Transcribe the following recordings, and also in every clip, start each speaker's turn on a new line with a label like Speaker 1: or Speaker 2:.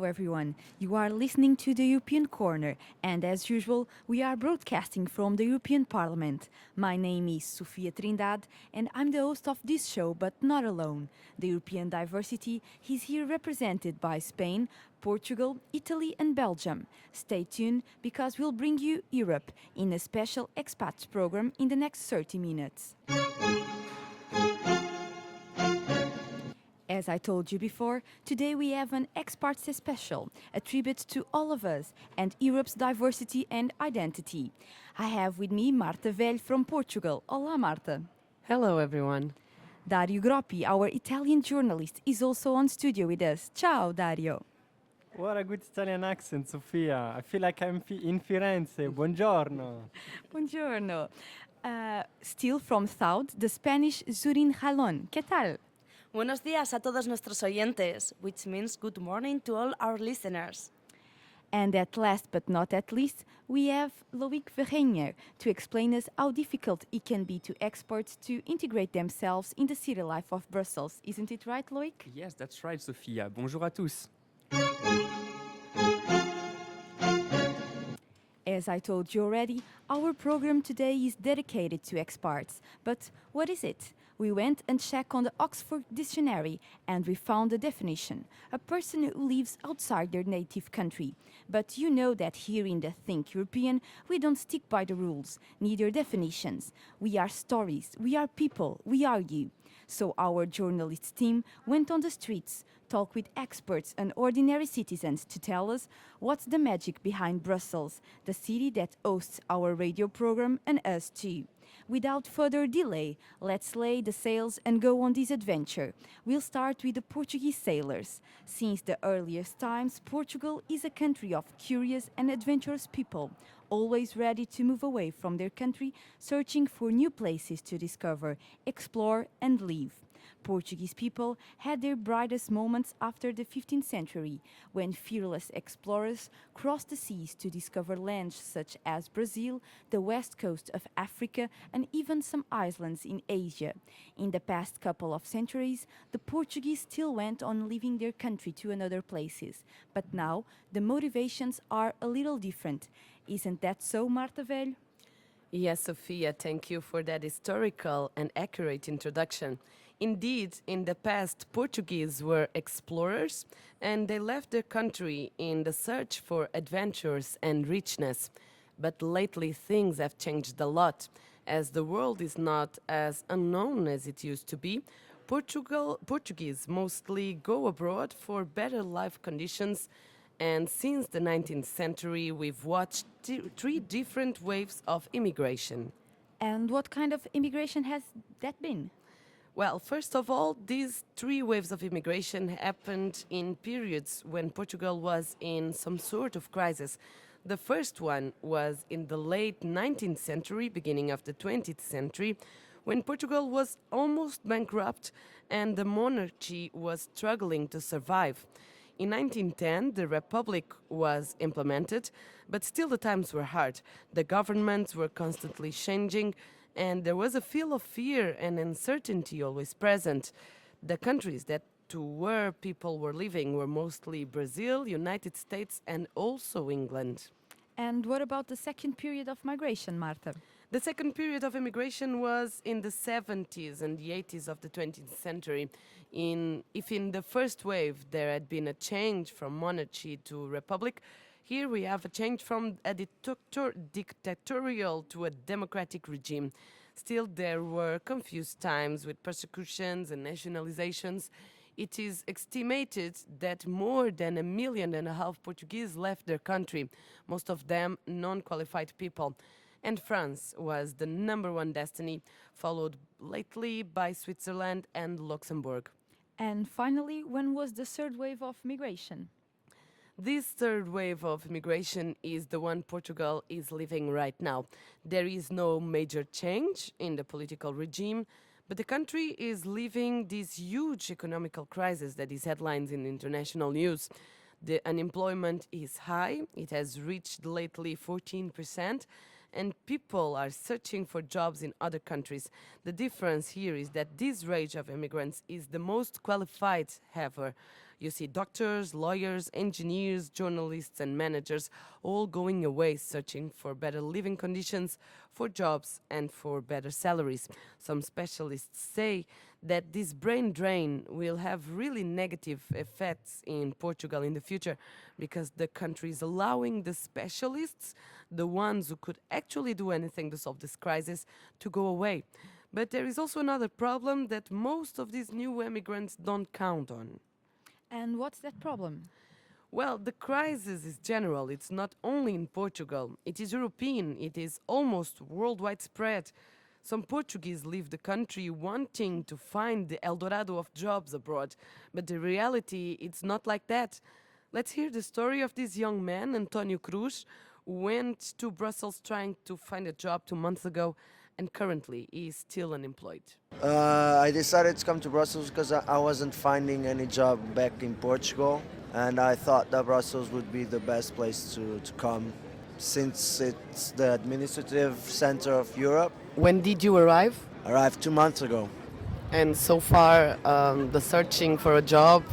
Speaker 1: everyone. You are listening to the European Corner, and as usual, we are broadcasting from the European Parliament. My name is Sofia Trindade, and I'm the host of this show, but not alone. The European diversity is here represented by Spain, Portugal, Italy, and Belgium. Stay tuned because we'll bring you Europe in a special expats program in the next 30 minutes. As I told you before, today we have an Experts Special, a tribute to all of us and Europe's diversity and identity. I have with me Marta Velho from Portugal. Olá, Marta.
Speaker 2: Hello, everyone.
Speaker 1: Dario Groppi, our Italian journalist, is also on studio with us. Ciao, Dario.
Speaker 3: What a good Italian accent, Sofia. I feel like I'm in Firenze. Buongiorno.
Speaker 1: Buongiorno. Still from South, the Spanish Zurin Jalón. ¿Qué tal?
Speaker 4: Buenos días a todos nuestros oyentes, which means good morning to all our listeners.
Speaker 1: And at last but not at least, we have Loïc Verreigner to explain us how difficult it can be to experts to integrate themselves in the city life of Brussels. Isn't it right, Loïc?
Speaker 5: Yes, that's right, Sofia. Bonjour à tous.
Speaker 1: As I told you already, our program today is dedicated to experts. But what is it? We went and checked on the Oxford Dictionary and we found a definition. A person who lives outside their native country. But you know that here in the Think European, we don't stick by the rules, neither definitions. We are stories, we are people, we are you. So our journalists team went on the streets, talked with experts and ordinary citizens to tell us what's the magic behind Brussels, the city that hosts our radio program and us too. Without further delay, let's lay the sails and go on this adventure. We'll start with the Portuguese sailors. Since the earliest times, Portugal is a country of curious and adventurous people, always ready to move away from their country, searching for new places to discover, explore and live. Portuguese people had their brightest moments after the 15th century, when fearless explorers crossed the seas to discover lands such as Brazil, the west coast of Africa, and even some islands in Asia. In the past couple of centuries, the Portuguese still went on leaving their country to another places. But now, the motivations are a little different. Isn't that so, Marta Velho?
Speaker 2: Yes, Sofia, thank you for that historical and accurate introduction. Indeed, in the past, Portuguese were explorers and they left their country in the search for adventures and richness. But lately things have changed a lot. As the world is not as unknown as it used to be, Portuguese mostly go abroad for better life conditions. And since the 19th century, we've watched three different waves of immigration.
Speaker 1: And what kind of immigration has that been?
Speaker 2: Well, first of all, these three waves of immigration happened in periods when Portugal was in some sort of crisis. The first one was in the late 19th century, beginning of the 20th century, when Portugal was almost bankrupt and the monarchy was struggling to survive. In 1910, the Republic was implemented, but still the times were hard. The governments were constantly changing, and there was a feel of fear and uncertainty always present. The countries that to where people were living were mostly Brazil, United States, and also England.
Speaker 1: And what about the second period of migration, Marta?
Speaker 2: The second period of immigration was in the 70s and the 80s of the 20th century. If in the first wave there had been a change from monarchy to republic, here we have a change from a dictatorial to a democratic regime. Still, there were confused times with persecutions and nationalizations. It is estimated that more than 1.5 million Portuguese left their country, most of them non-qualified people. And France was the number one destiny, followed lately by Switzerland and Luxembourg.
Speaker 1: And finally, when was the third wave of migration?
Speaker 2: This third wave of immigration is the one Portugal is living right now. There is no major change in the political regime, but the country is living this huge economical crisis that is headlines in international news. The unemployment is high. It has reached lately 14%, and people are searching for jobs in other countries. The difference here is that this range of immigrants is the most qualified ever. You see doctors, lawyers, engineers, journalists, and managers all going away searching for better living conditions, for jobs, and for better salaries. Some specialists say that this brain drain will have really negative effects in Portugal in the future because the country is allowing the specialists, the ones who could actually do anything to solve this crisis, to go away. But there is also another problem that most of these new immigrants don't count on.
Speaker 1: And what's that problem?
Speaker 2: Well, the crisis is general. It's not only in Portugal. It is European. It is almost worldwide spread. Some Portuguese leave the country wanting to find the El Dorado of jobs abroad. But the reality, it's not like that. Let's hear the story of this young man, Antonio Cruz, who went to Brussels trying to find a job 2 months ago, and currently he is still unemployed.
Speaker 6: I decided to come to Brussels because I wasn't finding any job back in Portugal, and I thought that Brussels would be the best place to come since it's the administrative center of Europe.
Speaker 2: When did you arrive?
Speaker 6: Arrived 2 months ago.
Speaker 2: And so far, the searching for a job,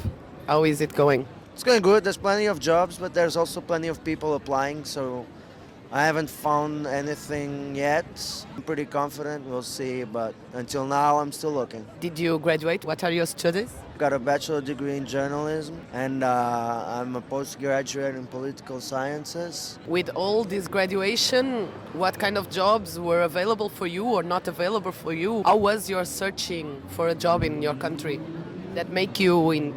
Speaker 2: how is it going?
Speaker 6: It's going good. There's plenty of jobs, but there's also plenty of people applying, so I haven't found anything yet. I'm pretty confident, we'll see, but until now I'm still looking.
Speaker 2: Did you graduate? What are your studies?
Speaker 6: Got a bachelor degree in journalism, and I'm a postgraduate in political sciences.
Speaker 2: With all this graduation, what kind of jobs were available for you or not available for you? How was your searching for a job in your country that make you in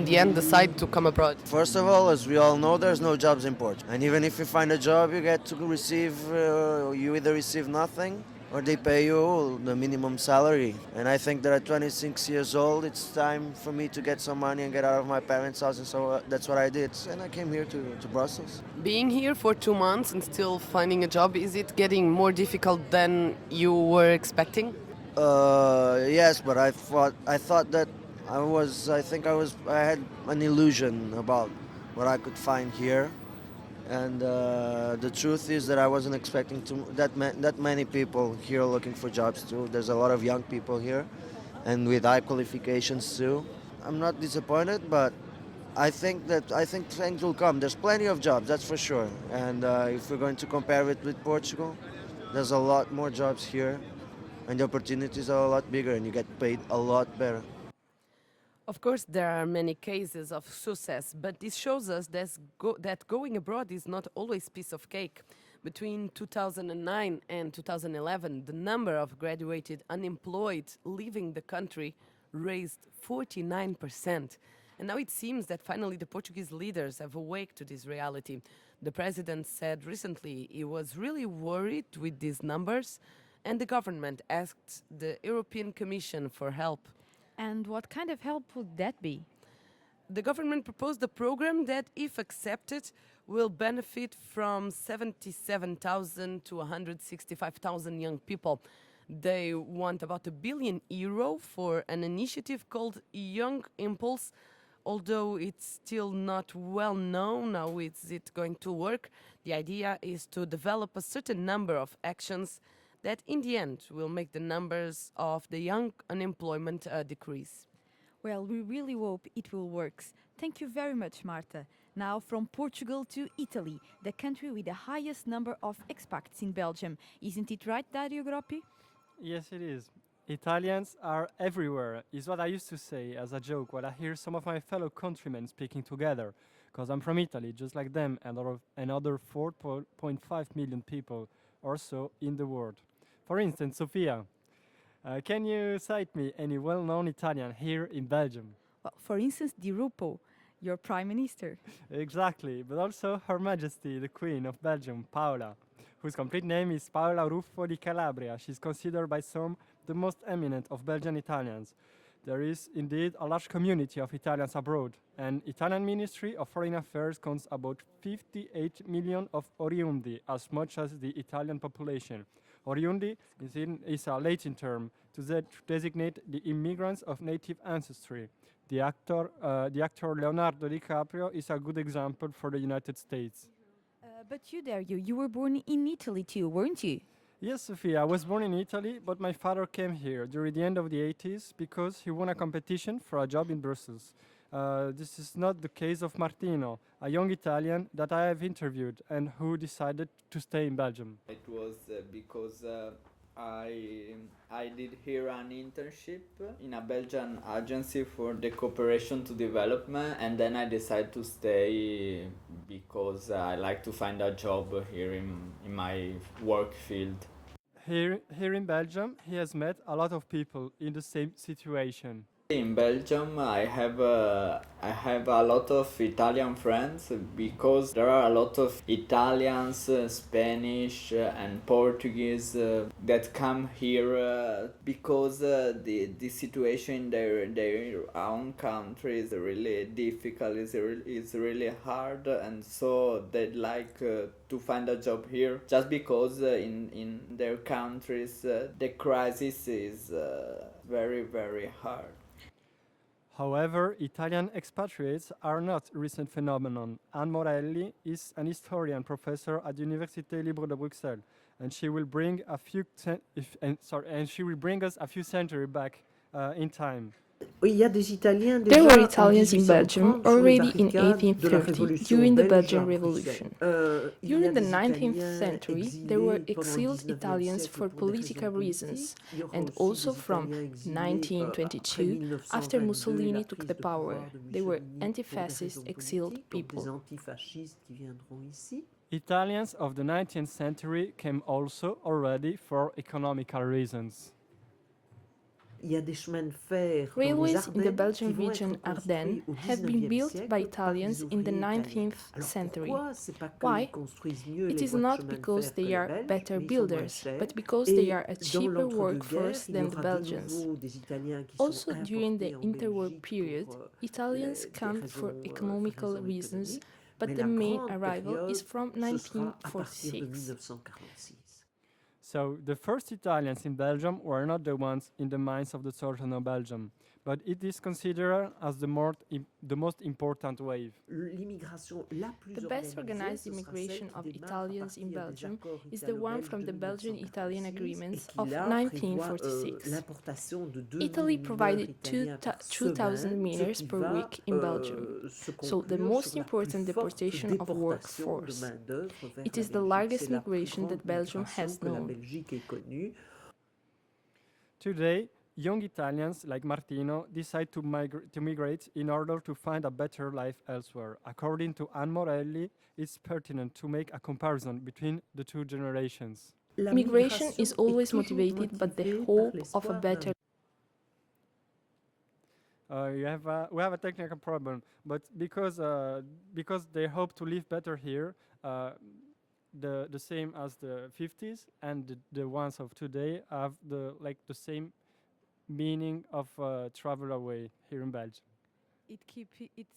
Speaker 2: the end decide to come abroad?
Speaker 6: First of all, as we all know, there's no jobs in Portugal. And even if you find a job, you get to receive, you either receive nothing or they pay you the minimum salary. And I think that at 26 years old, it's time for me to get some money and get out of my parents' house. And so that's what I did. And I came here to Brussels.
Speaker 2: Being here for 2 months and still finding a job, is it getting more difficult than you were expecting?
Speaker 6: Yes, but I thought that I had an illusion about what I could find here, and the truth is that I wasn't expecting that many people here looking for jobs too. There's a lot of young people here, and with high qualifications too. I'm not disappointed, but I think things will come. There's plenty of jobs, that's for sure. And if we're going to compare it with Portugal, there's a lot more jobs here, and the opportunities are a lot bigger, and you get paid a lot better.
Speaker 2: Of course, there are many cases of success, but this shows us that going abroad is not always piece of cake. Between 2009 and 2011, the number of graduated unemployed leaving the country raised 49%. And now it seems that finally the Portuguese leaders have awaked to this reality. The president said recently he was really worried with these numbers, and the government asked the European Commission for help.
Speaker 1: And what kind of help would that be?
Speaker 2: The government proposed a program that, if accepted, will benefit from 77,000 to 165,000 young people. They want about €1 billion for an initiative called Young Impulse. Although it's still not well known how is it going to work, the idea is to develop a certain number of actions that in the end will make the numbers of the young unemployment decrease.
Speaker 1: Well, we really hope it will work. Thank you very much, Marta. Now from Portugal to Italy, the country with the highest number of expats in Belgium. Isn't it right, Dario Groppi?
Speaker 3: Yes, it is. Italians are everywhere, is what I used to say as a joke when I hear some of my fellow countrymen speaking together, because I'm from Italy, just like them, and another 4.5 million people or so in the world. For instance, Sofia, can you cite me any well-known Italian here in Belgium?
Speaker 1: Well, for instance, Di Rupo, your Prime Minister.
Speaker 3: Exactly, but also Her Majesty, the Queen of Belgium, Paola, whose complete name is Paola Ruffo di Calabria. She's considered by some the most eminent of Belgian Italians. There is indeed a large community of Italians abroad, and Italian Ministry of Foreign Affairs counts about 58 million of oriundi, as much as the Italian population. Oriundi is a Latin term to designate the immigrants of native ancestry. The actor Leonardo DiCaprio is a good example for the United States.
Speaker 1: But you, Dario, you were born in Italy too, weren't you?
Speaker 3: Yes, Sofia, I was born in Italy, but my father came here during the end of the 80s because he won a competition for a job in Brussels. This is not the case of Martino, a young Italian that I have interviewed and who decided to stay in Belgium.
Speaker 7: It was because I did here an internship in a Belgian agency for the cooperation to development, and then I decided to stay because I like to find a job here in my work field.
Speaker 3: Here in Belgium, he has met a lot of people in the same situation.
Speaker 7: In Belgium, I have a lot of Italian friends because there are a lot of Italians, Spanish, and Portuguese that come here because the situation in their own country is really difficult. It's really hard, and so they like to find a job here just because in their countries the crisis is very, very hard.
Speaker 3: However, Italian expatriates are not a recent phenomenon. Anne Morelli is an historian professor at Université Libre de Bruxelles, and she will bring us a few centuries back in time.
Speaker 8: There were Italians in Belgium already in 1830 during the Belgian Revolution. During the 19th century, there were exiled Italians for political reasons, and also from 1922, after Mussolini took the power, they were anti-fascist exiled people.
Speaker 3: Italians of the 19th century came also already for economical reasons.
Speaker 8: Railways in the Belgian region Ardennes have been built by Italians in the 19th century. Why? It is not because they are better builders, but because they are a cheaper workforce than the Belgians. Also, during the interwar period, Italians come for economical reasons, but the main arrival is from 1946.
Speaker 3: So the first Italians in Belgium were not the ones in the mines of the southern of Belgium, but it is considered as the most important wave.
Speaker 8: The best organized immigration of Italians in Belgium is the one from the Belgian-Italian agreements of 1946. Italy provided 2,000 miners per week in Belgium, so the most important deportation of workforce. It is the largest migration that Belgium has known.
Speaker 3: Today, young Italians like Martino decide to migrate in order to find a better life elsewhere. According to Anne Morelli, it's pertinent to make a comparison between the two generations.
Speaker 8: Migration is always motivated by the hope of a better.
Speaker 3: We have a technical problem, but because they hope to live better here, the same as the 50s and the ones of today have the same meaning of travel away here in Belgium.
Speaker 1: It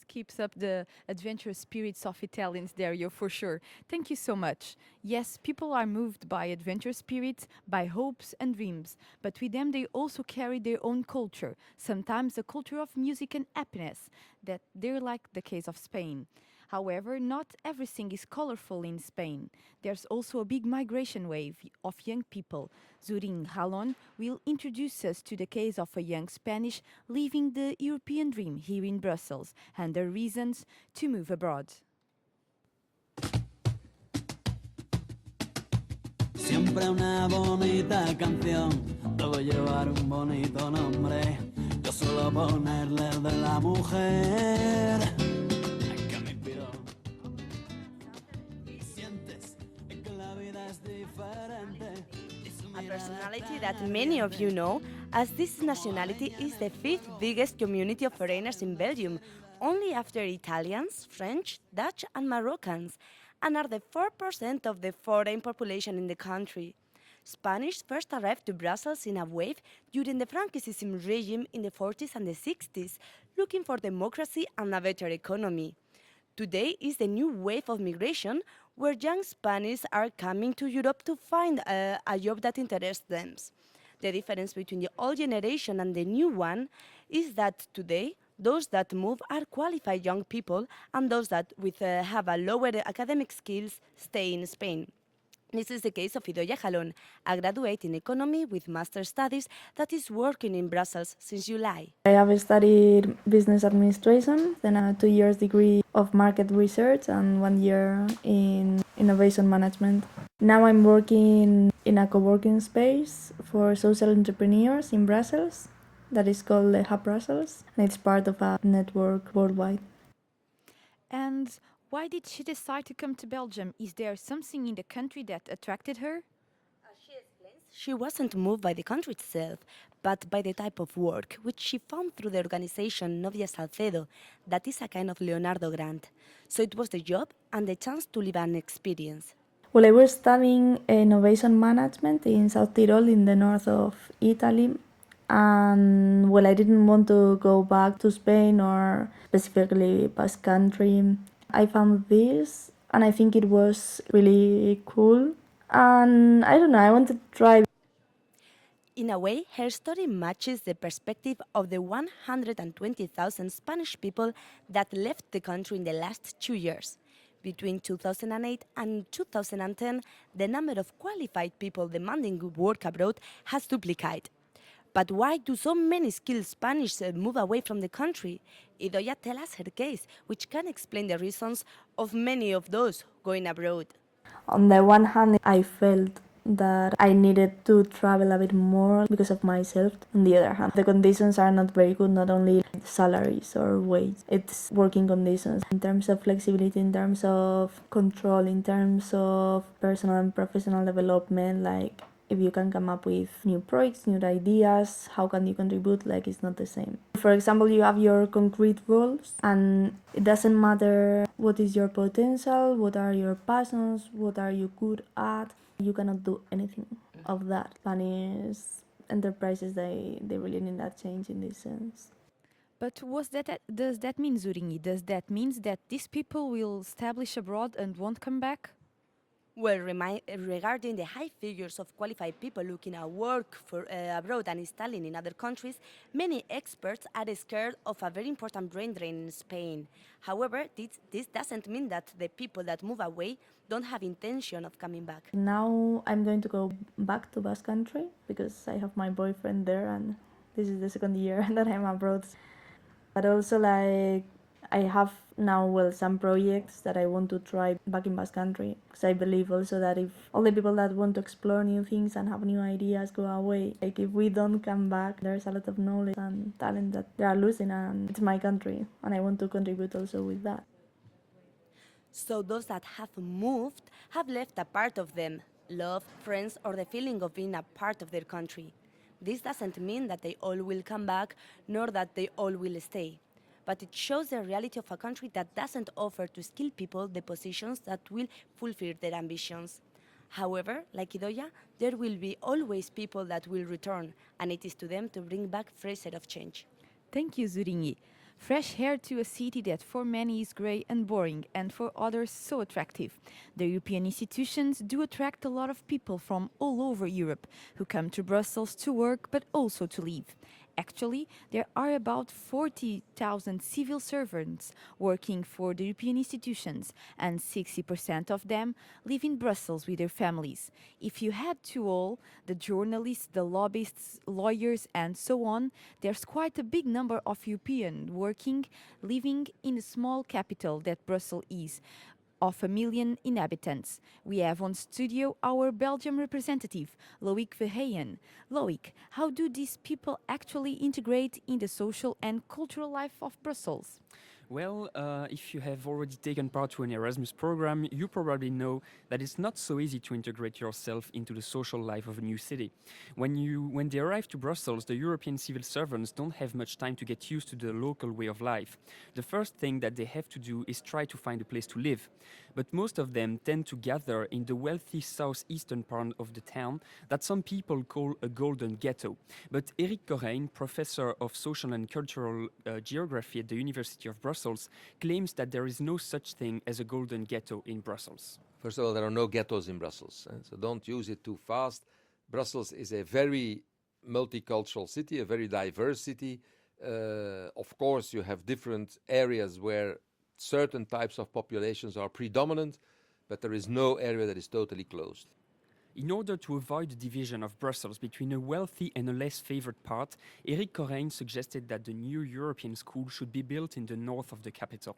Speaker 1: keeps up the adventurous spirits of Italians there, you're for sure. Thank you so much. Yes, people are moved by adventure spirits, by hopes and dreams, but with them they also carry their own culture, sometimes a culture of music and happiness, that they're like the case of Spain. However, not everything is colorful in Spain. There's also a big migration wave of young people. Zurin Jalon will introduce us to the case of a young Spanish living the European dream here in Brussels and their reasons to move abroad.
Speaker 9: Siempre una bonita canción debe llevar un bonito nombre. Yo suelo ponerle el de la mujer.
Speaker 4: A personality that many of you know, as this nationality is the fifth biggest community of foreigners in Belgium, only after Italians, French, Dutch and Moroccans, and are the 4% of the foreign population in the country. Spanish first arrived to Brussels in a wave during the Franquism regime in the 40s and the 60s, looking for democracy and a better economy. Today is the new wave of migration, where young Spanish are coming to Europe to find a job that interests them. The difference between the old generation and the new one is that today, those that move are qualified young people, and those that have a lower academic skills stay in Spain. This is the case of Idoia Jalón, a graduate in economy with master's studies that is working in Brussels since July.
Speaker 10: I have studied business administration, then a 2 years degree of market research and 1 year in innovation management. Now I'm working in a co-working space for social entrepreneurs in Brussels that is called the Hub Brussels, and it's part of a network worldwide.
Speaker 1: And why did she decide to come to Belgium? Is there something in the country that attracted her?
Speaker 4: She wasn't moved by the country itself, but by the type of work, which she found through the organization Novia Salcedo, that is a kind of Leonardo grant. So it was the job and the chance to live an experience.
Speaker 10: Well, I was studying innovation management in South Tyrol in the north of Italy. And well, I didn't want to go back to Spain or specifically Basque Country. I found this and I think it was really cool. And I don't know, I wanted to try.
Speaker 4: In a way, her story matches the perspective of the 120,000 Spanish people that left the country in the last 2 years. Between 2008 and 2010, the number of qualified people demanding work abroad has duplicated. But why do so many skilled Spanish move away from the country? Idoia tells us her case, which can explain the reasons of many of those going abroad.
Speaker 10: On the one hand, I felt that I needed to travel a bit more because of myself. On the other hand, the conditions are not very good, not only salaries or wage, it's working conditions. In terms of flexibility, in terms of control, in terms of personal and professional development, like if you can come up with new projects, new ideas, how can you contribute, like it's not the same. For example, you have your concrete roles and it doesn't matter what is your potential, what are your passions, what are you good at. You cannot do anything of that. Spanish enterprises, they really need that change in this sense.
Speaker 1: But does that mean, Zuringi? Does that mean that these people will establish abroad and won't come back?
Speaker 4: Well, regarding the high figures of qualified people looking at work for abroad and installing in other countries, many experts are scared of a very important brain drain in Spain. However, this doesn't mean that the people that move away don't have intention of coming back.
Speaker 10: Now I'm going to go back to Basque Country because I have my boyfriend there and this is the second year that I'm abroad. But also like I have now some projects that I want to try back in Basque Country because I believe also that if all the people that want to explore new things and have new ideas go away, like if we don't come back, there's a lot of knowledge and talent that they are losing, and it's my country and I want to contribute also with that.
Speaker 4: So those that have moved have left a part of them, love, friends, or the feeling of being a part of their country. This doesn't mean that they all will come back, nor that they all will stay. But it shows the reality of a country that doesn't offer to skilled people the positions that will fulfill their ambitions. However, like Idoia, there will be always people that will return, and it is to them to bring back fresh set of change.
Speaker 1: Thank you, Zuringi. Fresh air to a city that for many is grey and boring, and for others so attractive. The European institutions do attract a lot of people from all over Europe who come to Brussels to work but also to live. Actually, there are about 40,000 civil servants working for the European institutions, and 60% of them live in Brussels with their families. If you add to all the journalists, the lobbyists, lawyers, and so on, there's quite a big number of Europeans living in a small capital that Brussels is, of 1 million inhabitants. We have on studio our Belgium representative, Loïc Verheyen. Loïc, how do these people actually integrate in the social and cultural life of Brussels?
Speaker 5: Well, if you have already taken part to an Erasmus program, you probably know that it's not so easy to integrate yourself into the social life of a new city. When they arrive to Brussels, the European civil servants don't have much time to get used to the local way of life. The first thing that they have to do is try to find a place to live. But most of them tend to gather in the wealthy southeastern part of the town that some people call a golden ghetto. But Eric Corain, professor of social and cultural geography at the University of Brussels, claims that there is no such thing as a golden ghetto in Brussels.
Speaker 11: First of all, there are no ghettos in Brussels, so don't use it too fast. Brussels is a very multicultural city, a very diverse city. Of course, you have different areas where certain types of populations are predominant, but there is no area that is totally closed.
Speaker 5: In order to avoid the division of Brussels between a wealthy and a less favored part, Éric Corain suggested that the new European school should be built in the north of the capital.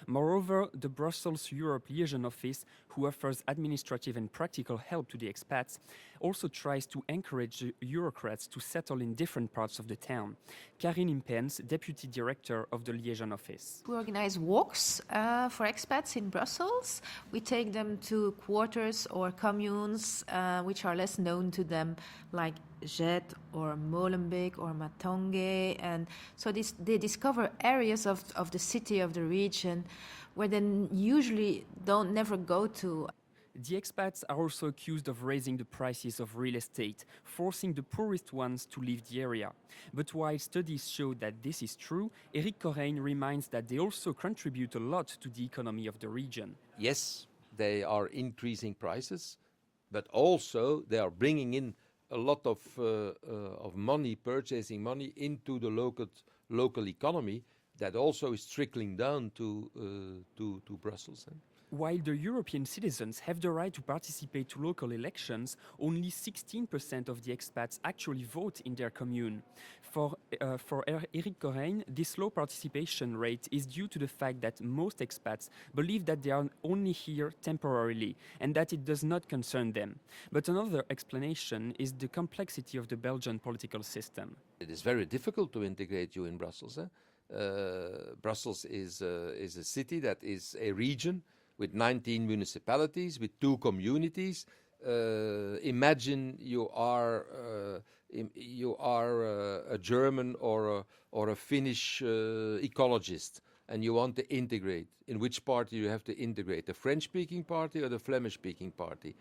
Speaker 5: Moreover, the Brussels Europe liaison office, who offers administrative and practical help to the expats, also tries to encourage the Eurocrats to settle in different parts of the town. Karine Impens, deputy director of the liaison office.
Speaker 12: We organize walks for expats in Brussels. We take them to quarters or communes which are less known to them, like Jet or Molenbeek or Matonge, and so they discover areas of the city, of the region, where they usually never go to.
Speaker 5: The expats are also accused of raising the prices of real estate, forcing the poorest ones to leave the area. But while studies show that this is true, Éric Corain reminds that they also contribute a lot to the economy of the region.
Speaker 11: Yes, they are increasing prices, but also they are bringing in a lot of money, purchasing money into the local economy that also is trickling down to Brussels.
Speaker 5: While the European citizens have the right to participate to local elections, only 16% of the expats actually vote in their commune. For Éric Corain, this low participation rate is due to the fact that most expats believe that they are only here temporarily and that it does not concern them. But another explanation is the complexity of the Belgian political system.
Speaker 11: It is very difficult to integrate you in Brussels. Brussels is a city that is a region with 19 municipalities, with 2 communities. Imagine you are a German or a Finnish ecologist, and you want to integrate. In which party you have to integrate? The French-speaking party or the Flemish-speaking party?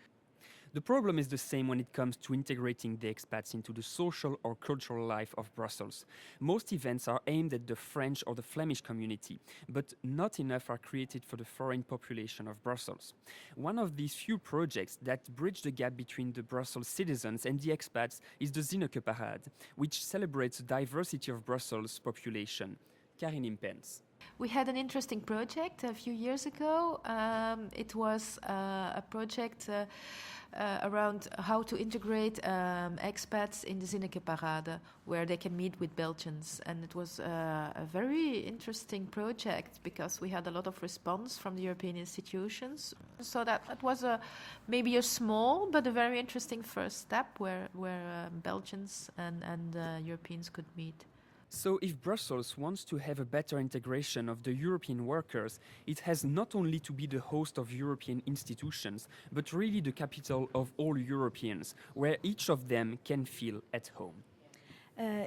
Speaker 5: The problem is the same when it comes to integrating the expats into the social or cultural life of Brussels. Most events are aimed at the French or the Flemish community, but not enough are created for the foreign population of Brussels. One of these few projects that bridge the gap between the Brussels citizens and the expats is the Zinneke Parade, which celebrates the diversity of Brussels' population. Karine Impens.
Speaker 12: We had an interesting project a few years ago. It was a project around how to integrate expats in the Zinneke Parade, where they can meet with Belgians. And it was a very interesting project because we had a lot of response from the European institutions. So that was maybe a small but a very interesting first step where Belgians and Europeans could meet.
Speaker 5: So if Brussels wants to have a better integration of the European workers, it has not only to be the host of European institutions, but really the capital of all Europeans, where each of them can feel at home.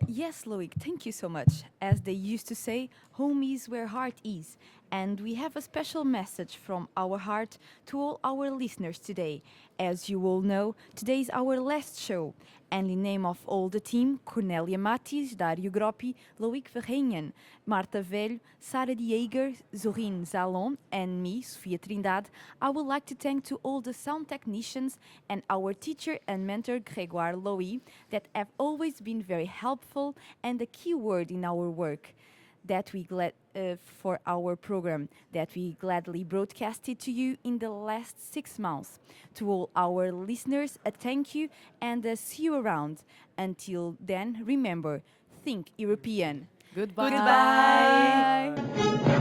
Speaker 1: Yes, Loic, thank you so much. As they used to say, home is where heart is. And we have a special message from our heart to all our listeners today. As you all know, today is our last show. And in name of all the team, Cornélia Matis, Dario Groppi, Loic Verheyen, Marta Velho, Sara Dieger, Zorine Zalon, and me, Sofia Trindade, I would like to thank to all the sound technicians and our teacher and mentor, Grégoire Louis, that have always been very helpful and a key word in our work that we for our program that we gladly broadcasted to you in the last 6 months. To all our listeners, a thank you and see you around. Until then, remember, think European.
Speaker 2: Goodbye.
Speaker 1: Goodbye.